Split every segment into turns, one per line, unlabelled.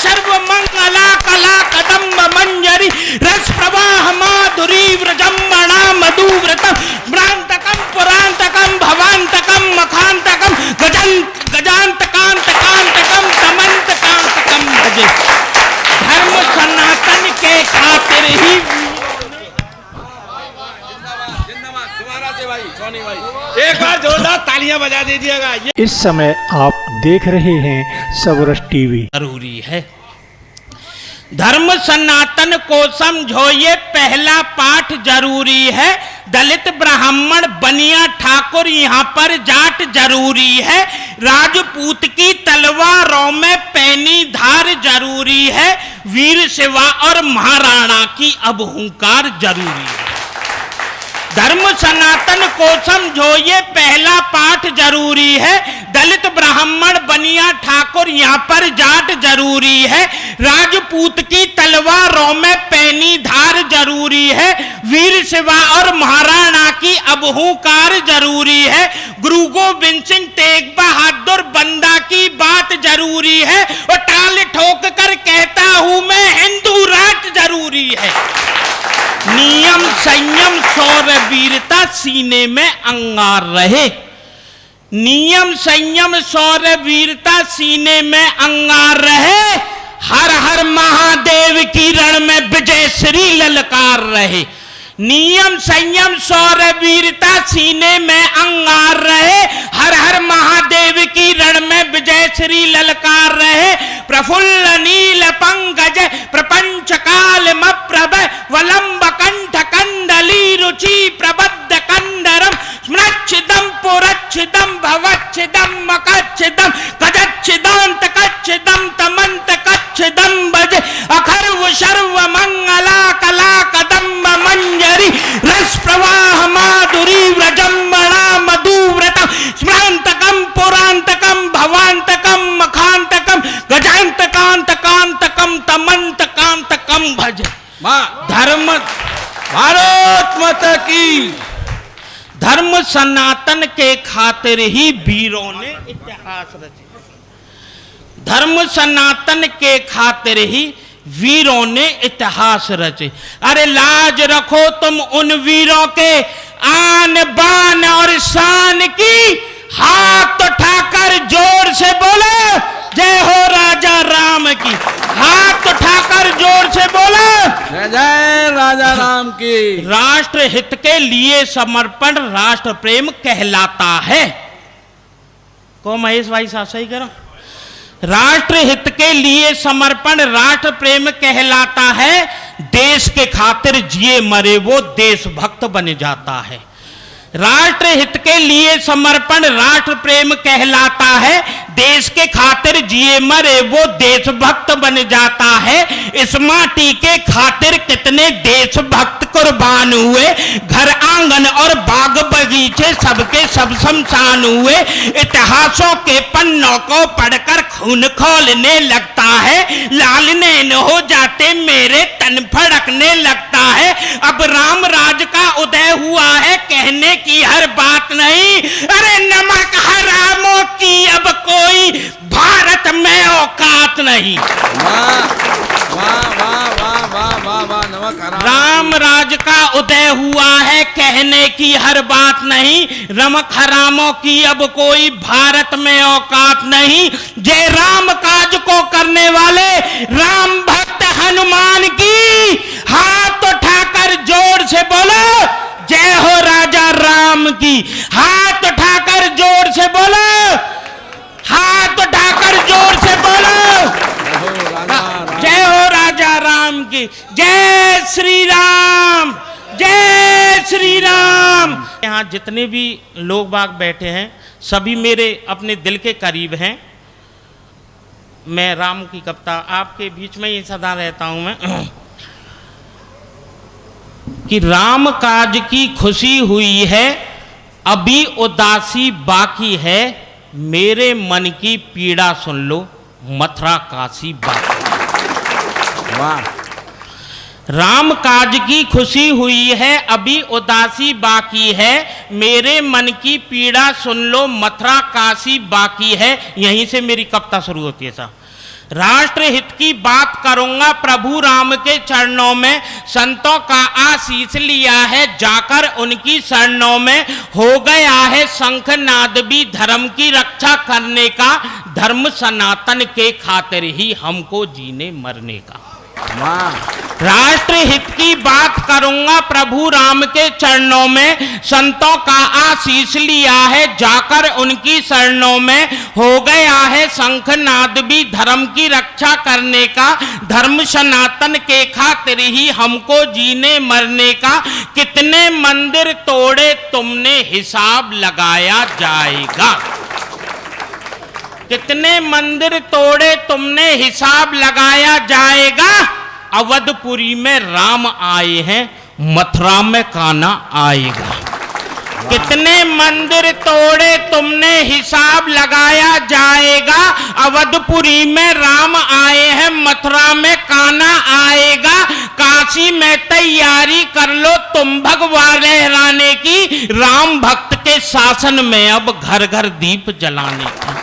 सर्व मंगला कला कदम्ब मंजरी रस प्रवाह माधुरी व्रजम्मणा मधुव्रतम भ्रांतकम पुरांतकम भवांतकम मखांतकम गजांतकांतकांतकम तमंतकांतकम भजे। धर्म सनातन के खातिर ही एक बार जोरदार तालियां बजा दीजिएगा।
इस समय आप देख रहे हैं सबरस टीवी।
जरूरी है धर्म सनातन को समझो, ये पहला पाठ जरूरी है। दलित ब्राह्मण बनिया ठाकुर यहाँ पर जाट जरूरी है। राजपूत की तलवारों में पैनी धार जरूरी है। वीर शिवा और महाराणा की अब हुंकार जरूरी है। धर्म सनातन को समझो, ये पहला पाठ जरूरी है। दलित ब्राह्मण बनिया ठाकुर यहाँ पर जाट जरूरी है। राजपूत की तलवारों में पैनी धार जरूरी है। वीर शिवा और महाराणा की अब हुंकार जरूरी है। गुरु गोविंद सिंह तेग बहादुर बंदा की बात जरूरी है। और टाल ठोक कर कहता हूं मैं, हिंदू राष्ट्र जरूरी है। नियम संयम शौर्य वीरता सीने में अंगार रहे। नियम संयम शौर्य वीरता सीने में अंगार रहे। हर हर महादेव की रण में विजय श्री ललकार रहे। नियम संयम शौर्य वीरता सीने में अंगार रहे। हर हर महादेव की रण में विजय श्री ललकार रहे। प्रफुल्ल नील पंकज प्रपंच काल मप्रभ वलंब कंठ कंडली रुचि प्रबद्ध कंडरम स्मृच्छिदम पुरच्छिदम भवच्छिदम मकच्छिदम गजच्छिदांत कच्छिदम तमंत कच्छिदम भज। अखर्व सर्व मंगला कला कदम्ब मंजरी रस प्रवाह माधुरी व्रजम्मणा मधुव्रतम स्मृन्तकम पुरांतकम भवांतकम मखांतकम गजांतकांतकांतकम तमंतकांतकम भज। धर्म भारत माता की। धर्म सनातन के खातिर ही वीरों ने इतिहास रचे। धर्म सनातन के खातिर ही वीरों ने इतिहास रचे। अरे लाज रखो तुम उन वीरों के आन बान और शान की। हाथ उठाकर जोर से बोलो जय हो राजा राम की। हाथ उठाकर जोर से बोलो
जय जय राजा राम की।
राष्ट्र हित के लिए समर्पण राष्ट्र प्रेम कहलाता है। को महेश भाई साहब सही करो। राष्ट्र हित के लिए समर्पण राष्ट्र प्रेम कहलाता है। देश के खातिर जिए मरे वो देशभक्त बन जाता है। राष्ट्र हित के लिए समर्पण राष्ट्र प्रेम कहलाता है। देश के खातिर जिए मरे वो देशभक्त बन जाता है। इस माटी के खातिर कितने देशभक्त कुर्बान हुए। घर आंगन और बाग बगीचे सबके सब शमशान हुए। इतिहासों के पन्नों को पढ़कर खून खौलने लगता है। लाल नैन हो जाते मेरे तन फड़कने लगता है। अब राम राज का उदय हुआ है, कहने की हर बात नहीं। अरे नमक हरामों की अब कोई भारत में औकात नहीं। राम राज का उदय हुआ है, कहने की हर बात नहीं। नमक हरामों की अब कोई भारत में औकात नहीं। जय राम काज को करने वाले राम भक्त हनुमान की। हाथ उठाकर जोर से बोलो जय हो राजा राम की। हाथ उठाकर जोर से बोलो। हाथ उठाकर जोर से बोलो जय हो राजा राम की। जय श्री राम, जय श्री राम। यहाँ जितने भी लोग बाग बैठे हैं सभी मेरे अपने दिल के करीब हैं। मैं राम की कविता आपके बीच में ही सदा रहता हूं मैं कि राम काज की खुशी हुई है, अभी उदासी बाकी है। मेरे मन की पीड़ा सुन लो, मथुरा काशी बाकी। वाह। राम काज की खुशी हुई है, अभी उदासी बाकी है। मेरे मन की पीड़ा सुन लो, मथुरा काशी बाकी है। यहीं से मेरी कविता शुरू होती है साहब। राष्ट्र हित की बात करूंगा, प्रभु राम के चरणों में संतों का आशीष लिया है, जाकर उनकी शरणों में हो गया है शंखनाद भी धर्म की रक्षा करने का, धर्म सनातन के खातिर ही हमको जीने मरने का। राष्ट्र हित की बात करूंगा, प्रभु राम के चरणों में संतों का आशीष लिया है, जाकर उनकी शरणों में हो गया है शंखनाद भी धर्म की रक्षा करने का, धर्म सनातन के खातिर ही हमको जीने मरने का। कितने मंदिर तोड़े तुमने हिसाब लगाया जाएगा, कितने मंदिर तोड़े तुमने हिसाब लगाया जाएगा। अवधपुरी में राम आए हैं, मथुरा में कान्हा आएगा। कितने मंदिर तोड़े तुमने हिसाब लगाया जाएगा। अवधपुरी में राम आए हैं, मथुरा में कान्हा आएगा। काशी में तैयारी कर लो तुम भगवान लहराने की, राम भक्त के शासन में अब घर घर दीप जलाने की।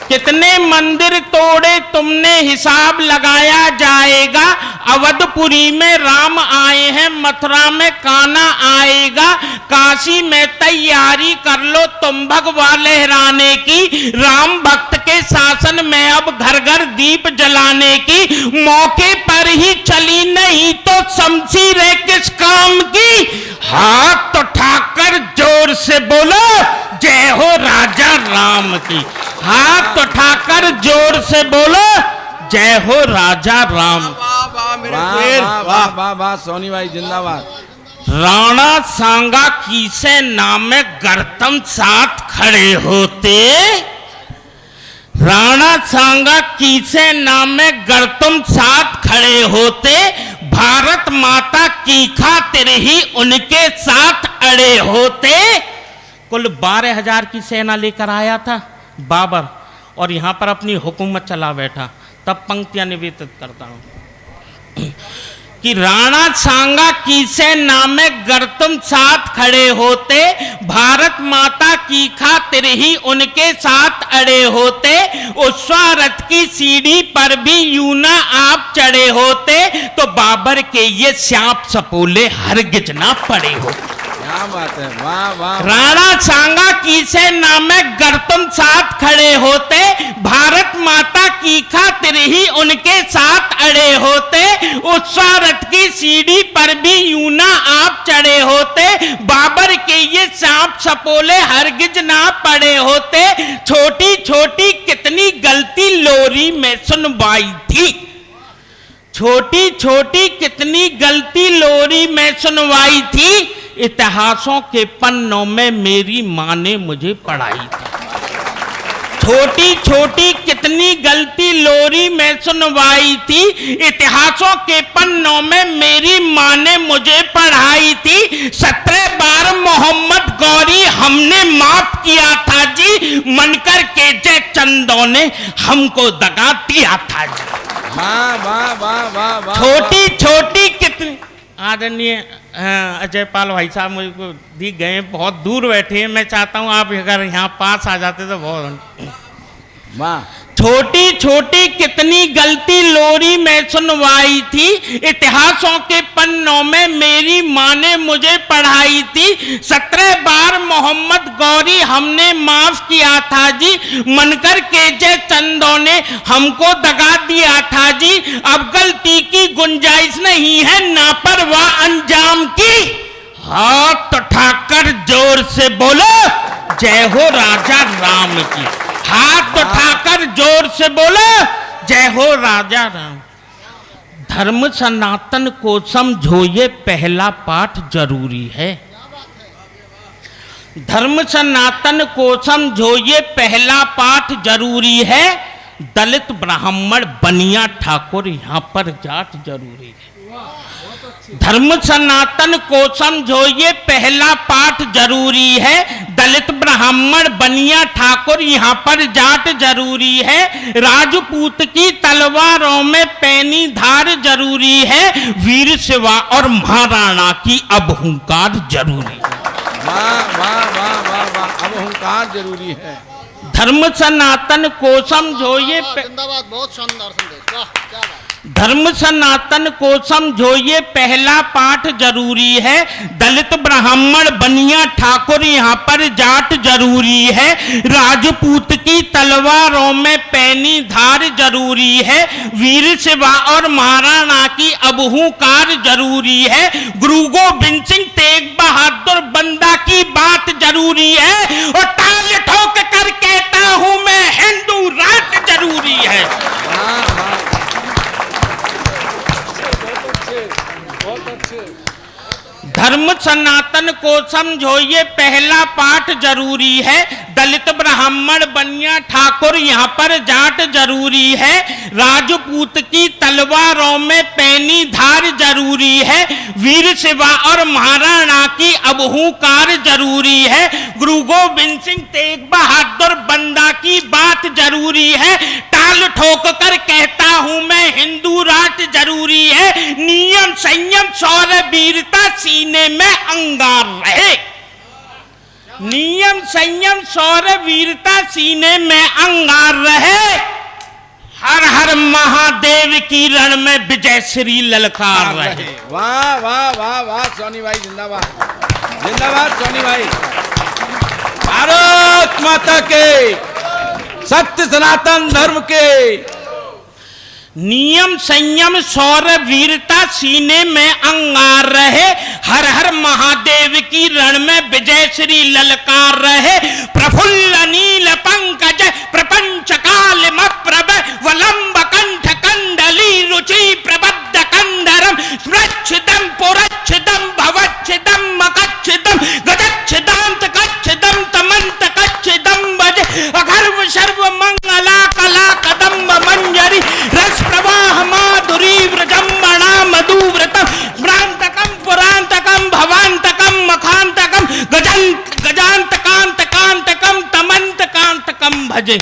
कितने मंदिर तोड़े तुमने हिसाब लगाया जाएगा। अवधपुरी में राम आए हैं, मथुरा में कान्हा आएगा। काशी में तैयारी कर लो तुम भगवा लहराने की, राम भक्त के शासन में अब घर घर दीप जलाने की। मौके पर ही चली नहीं तो शमशीर किस काम की, हाथ उठाकर जोर से बोलो जय हो राजा राम की। हाथ उठाकर जोर से बोलो जय हो राजा राम।
वाह वाह वाह, सोनी भाई जिंदाबाद।
राणा सांगा किसे नाम में गर्तम साथ खड़े होते, राणा सांगा किसे नाम में गर्तम साथ खड़े होते, भारत माता की खातिर ही उनके साथ अड़े होते। कुल 12,000 की सेना लेकर आया था बाबर और यहाँ पर अपनी हुकूमत चला बैठा। तब पंक्तियां निवेदित करता हूं कि राणा सांगा किसे नामे गर्तम साथ खड़े होते, भारत माता की खातिर ही उनके साथ अड़े होते। उस स्वार्थ की सीढ़ी पर भी यूं ना आप चढ़े होते, तो बाबर के ये श्याप सपोले हरगिज ना पड़े होते।
क्या बात है, वाह वाह।
राणा सांगा किसे नामे गर्तम साथ खड़े होते, भारत माता की खातिर ही उनके साथ अड़े होते। उस स्वार्थ की सीढ़ी पर भी यूं ना आप चढ़े होते, बाबर के ये सांप सपोले हरगिज ना पड़े होते। छोटी छोटी कितनी गलती लोरी में सुनवाई थी, छोटी छोटी कितनी गलती लोरी में सुनवाई थी। इतिहासों के पन्नों में मेरी माँ ने मुझे पढ़ाई थी। छोटी छोटी कितनी गलती लोरी में सुनवाई थी, इतिहासों के पन्नों में मेरी माँ ने मुझे पढ़ाई थी। 17 बार मोहम्मद गौरी हमने माफ किया था जी, मनकर के जय चंदों ने हमको दगा दिया था जी।
वाह वाह वाह वाह वाह।
छोटी छोटी कितनी आदरणीय अजय पाल भाई साहब मुझको दिख गए, बहुत दूर बैठे हैं। मैं चाहता हूं आप अगर यहाँ पास आ जाते तो बहुत।
वाह।
छोटी छोटी कितनी गलती लोरी में सुनवाई थी, इतिहासों के पन्नों में मेरी माँ ने मुझे पढ़ाई थी। 17 बार मोहम्मद गौरी हमने माफ किया था जी, मनकर के जय चंदों ने हमको दगा दिया था जी। अब गलती की गुंजाइश नहीं है लापरवाह अंजाम की, हाथ उठाकर जोर से बोलो जय हो राजा राम की। हाथ उठाकर जोर से बोलो जय हो राजा राम। धर्म सनातन को समझो ये पहला पाठ जरूरी है। धर्म सनातन को समझो ये पहला पाठ जरूरी है। दलित ब्राह्मण बनिया ठाकुर यहाँ पर जाट जरूरी है। धर्म सनातन को समझो ये पहला पाठ जरूरी है। दलित ब्राह्मण बनिया ठाकुर यहाँ पर जाट जरूरी है। राजपूत की तलवारों में पैनी धार जरूरी है। वीर शिवा और महाराणा की अब हुंकार जरूरी है।
वाह वाह वाह वाह वाह, अब हुंकार जरूरी है।
धर्म सनातन को समझो ये
जिंदाबाद, बहुत शानदार संदेश, वाह क्या बात।
धर्म सनातन को समझो ये पहला पाठ जरूरी है। दलित ब्राह्मण बनिया ठाकुर यहाँ पर जाट जरूरी है। राजपूत की तलवारों में पैनी धार जरूरी है। वीर शिवा और महाराणा की अबहूकार जरूरी है। गुरु गोविंद सिंह तेग बहादुर बंदा की बात जरूरी है। और ताल ठोक कर कहता हूं मैं हिंदू राष्ट्र जरूरी है। धर्म सनातन को समझो ये पहला पाठ जरूरी है। दलित ब्राह्मण बनिया ठाकुर यहाँ पर जाट जरूरी है। राजपूत की तलवारों में पैनी धार जरूरी है। वीर शिवा और महाराणा की अबहूकार जरूरी है। गुरु गोविंद सिंह तेग बहादुर बंदा की बात जरूरी है। टाल ठोक कर कहता हूं मैं हिंदू राष्ट्र जरूरी है। नियम संयम शौर्य वीरता सीने में अंगार रहे। नियम संयम शौर्य वीरता सीने में अंगार रहे। हर हर महादेव की रण में विजय श्री ललकार रहे।
वाह वाह वाह वाह सोनी भाई जिंदाबाद, जिंदाबाद सोनी भाई। भारत माता के, सत्य सनातन धर्म के।
नियम संयम शौर्य वीरता सीने में अंगार रहे। हर हर महादेव की रण में विजय श्री ललकार रहे। प्रफुल्ल नील पंकज प्रपंच काल मप्रभ वलंब कंठ कंडली रुचि प्रबद्ध कंडरम स्मृच्छिदम पुरच्छिदम भवच्छिदम मकच्छिदम गजच्छिदांत कच्छिदम तमंत कच्छिदम भज अखर्व सर्व मंगला कला कदम्ब मंजरी रस प्रवाह माधुरी व्रजम्बणा मधुव्रतम भ्रांतकम पुरांतकम भवांतकम मखांतकम गजांत कांत कांतकम तमंत कांतकम भजे।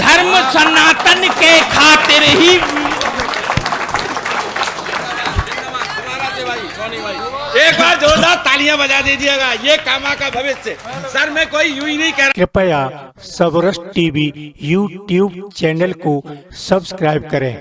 धर्म सनातन के खातिर ही
एक बार जोरदार तालियां बजा दीजिएगा, ये कामा का भविष्य। सर मैं कोई यूं ही नहीं कह रहा।
कृपया सबरस टीवी यूट्यूब चैनल को सब्सक्राइब करें।